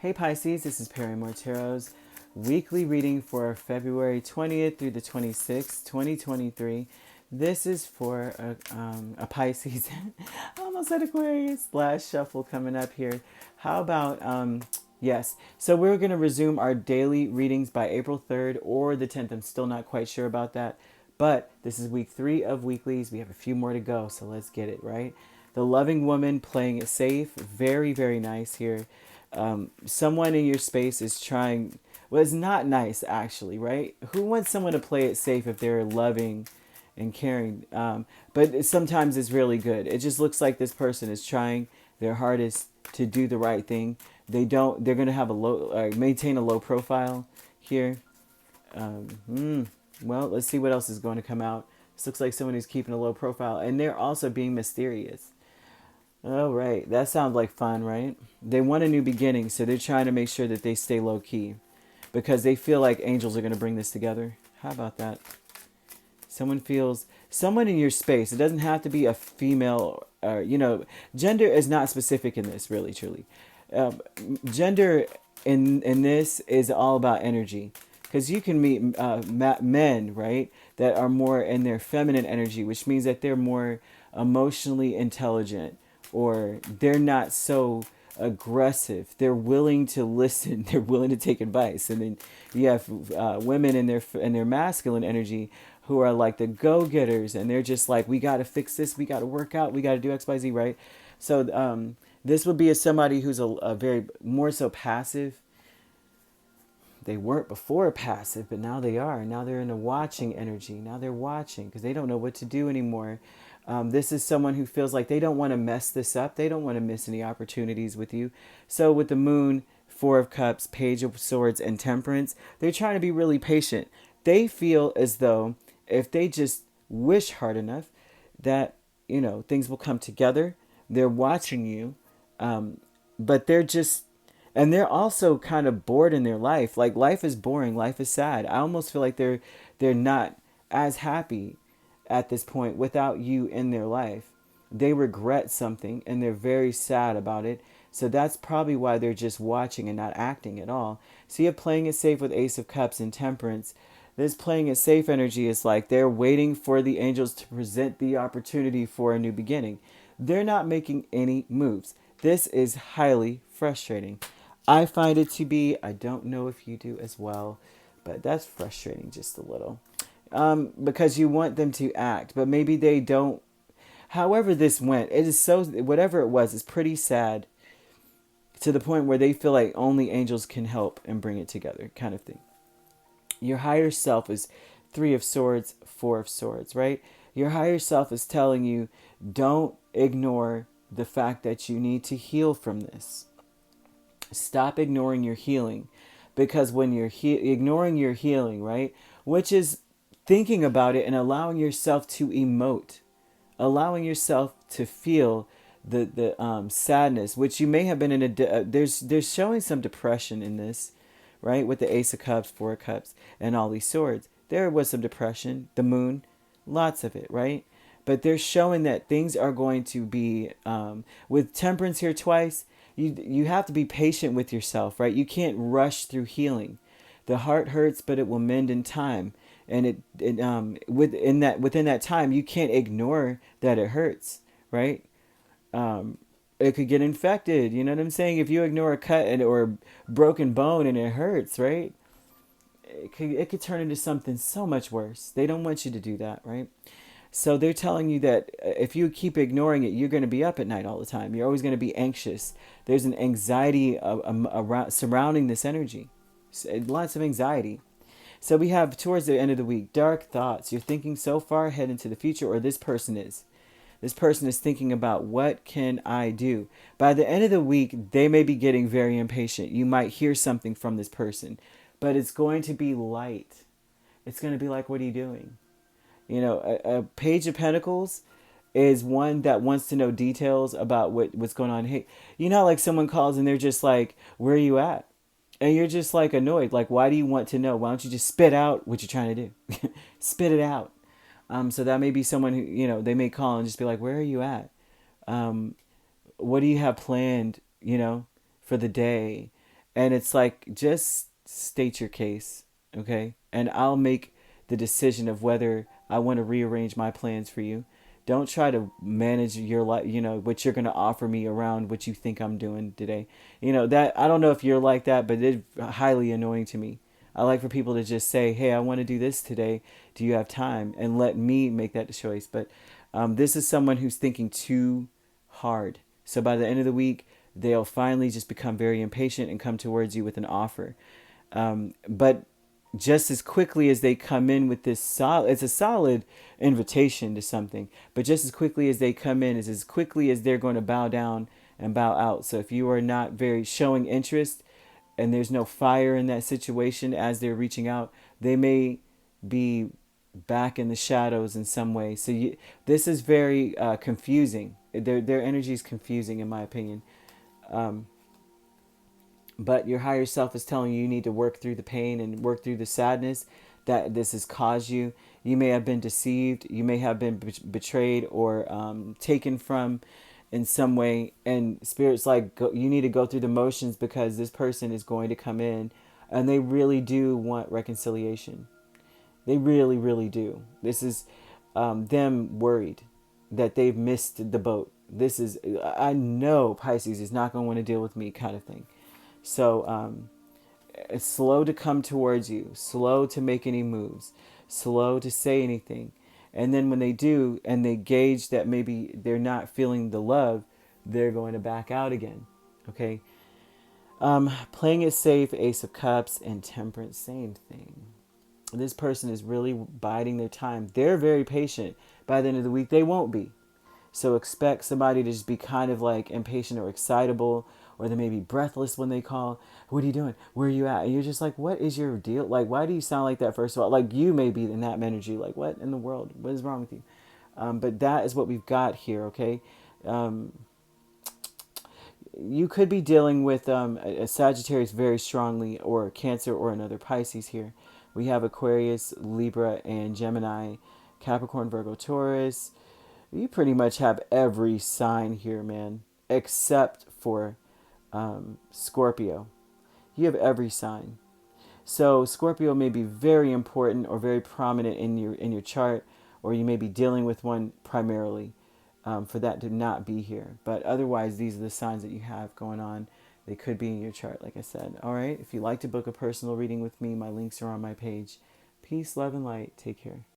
Hey Pisces, this is Perrymore Tarot's weekly reading for February 20th through the 26th, 2023. This is for a Pisces, I almost said Aquarius, last shuffle coming up here. How about, yes, so we're going to resume our daily readings by April 3rd or the 10th. I'm still not quite sure about that, but this is week 3 of weeklies. We have a few more to go, so let's get it, right? The loving woman playing it safe, very, very nice here. Someone in your space is trying, well, it's not nice actually, right? Who wants someone to play it safe if they're loving and caring? But sometimes it's really good. It just looks like this person is trying their hardest to do the right thing. They're going to have maintain a low profile here. Well, let's see what else is going to come out. This looks like someone who's keeping a low profile, and they're also being mysterious. All right, that sounds like fun, right? They want a new beginning, so they're trying to make sure that they stay low key because they feel like angels are going to bring this together. How about that? Someone in your space. It doesn't have to be a female, gender is not specific in this, really, truly. Gender in this is all about energy because you can meet men, right, that are more in their feminine energy, which means that they're more emotionally intelligent, or they're not so aggressive. They're willing to listen. They're willing to take advice. And then you have women in their masculine energy who are like the go-getters, and they're just like, we got to fix this. We got to work out. We got to do X, Y, Z, right? So this would be somebody who's a very more so passive. They weren't before passive, but now they are. Now they're in a watching energy. Now they're watching because they don't know what to do anymore. This is someone who feels like they don't want to mess this up. They don't want to miss any opportunities with you. So with the moon, 4 of Cups, Page of Swords, and Temperance, they're trying to be really patient. They feel as though if they just wish hard enough that, things will come together. They're watching you, but and they're also kind of bored in their life. Like, life is boring. Life is sad. I almost feel like they're not as happy at this point without you in their life. They regret something and they're very sad about it. So that's probably why they're just watching and not acting at all. So you have playing it safe with Ace of Cups and Temperance. This playing it safe energy is like they're waiting for the angels to present the opportunity for a new beginning. They're not making any moves. This is highly frustrating. I find it to be. I don't know if you do as well, but that's frustrating just a little. Because you want them to act, but maybe they don't. However this went, it is so, whatever it was, it's pretty sad to the point where they feel like only angels can help and bring it together, kind of thing. Your higher self is 3 of Swords, 4 of Swords, right? Your higher self is telling you, don't ignore the fact that you need to heal from this. Stop ignoring your healing, because when you're ignoring your healing, right, which is thinking about it and allowing yourself to emote, allowing yourself to feel the sadness, which you may have been in there's showing some depression in this, right, with the Ace of Cups, 4 of Cups, and all these swords. There was some depression, the moon, lots of it, right? But they're showing that things are going to be, with Temperance here twice, you have to be patient with yourself, right? You can't rush through healing. The heart hurts, but it will mend in time. And within that time, you can't ignore that it hurts, right? It could get infected. You know what I'm saying? If you ignore a cut or broken bone and it hurts, right? It could turn into something so much worse. They don't want you to do that, right? So they're telling you that if you keep ignoring it, you're going to be up at night all the time. You're always going to be anxious. There's an anxiety around surrounding this energy. Lots of anxiety. So we have towards the end of the week, dark thoughts. You're thinking so far ahead into the future, or this person is. This person is thinking about, what can I do? By the end of the week, they may be getting very impatient. You might hear something from this person, but it's going to be light. It's going to be like, what are you doing? A Page of Pentacles is one that wants to know details about what's going on. Hey, like someone calls and they're just like, where are you at? And you're just like annoyed. Like, why do you want to know? Why don't you just spit out what you're trying to do? Spit it out. So that may be someone who, they may call and just be like, where are you at? What do you have planned, for the day? And it's like, just state your case, okay? And I'll make the decision of whether I want to rearrange my plans for you. Don't try to manage your life, what you're going to offer me around what you think I'm doing today. That, I don't know if you're like that, but it's highly annoying to me. I like for people to just say, hey, I want to do this today. Do you have time? And let me make that choice. But this is someone who's thinking too hard. So by the end of the week, they'll finally just become very impatient and come towards you with an offer. But just as quickly as they come in with this solid, it's a solid invitation to something. But just as quickly as they come in is as quickly as they're going to bow down and bow out. So if you are not very showing interest and there's no fire in that situation as they're reaching out, they may be back in the shadows in some way. So this is very confusing. Their energy is confusing, in my opinion. Um, but your higher self is telling you you need to work through the pain and work through the sadness that this has caused you. You may have been deceived. You may have been betrayed or taken from in some way. And Spirit's like, you need to go through the motions because this person is going to come in and they really do want reconciliation. They really, really do. This is them worried that they've missed the boat. This is, I know Pisces is not going to want to deal with me kind of thing. So it's slow to come towards you, slow to make any moves, slow to say anything. And then when they do, and they gauge that maybe they're not feeling the love, they're going to back out again. Okay. Playing it safe, Ace of Cups and Temperance, same thing. This person is really biding their time. They're very patient. By the end of the week, they won't be. So expect somebody to just be kind of like impatient or excitable, or they may be breathless when they call. What are you doing? Where are you at? And you're just like, what is your deal? Like, why do you sound like that, first of all? Like, you may be in that energy. Like, what in the world? What is wrong with you? But that is what we've got here, okay? You could be dealing with a Sagittarius very strongly, or Cancer, or another Pisces here. We have Aquarius, Libra, and Gemini, Capricorn, Virgo, Taurus. You pretty much have every sign here, man, except for Scorpio. You have every sign. So Scorpio may be very important or very prominent in your chart, or you may be dealing with one primarily for that to not be here. But otherwise, these are the signs that you have going on. They could be in your chart, like I said. All right. If you'd like to book a personal reading with me, my links are on my page. Peace, love, and light. Take care.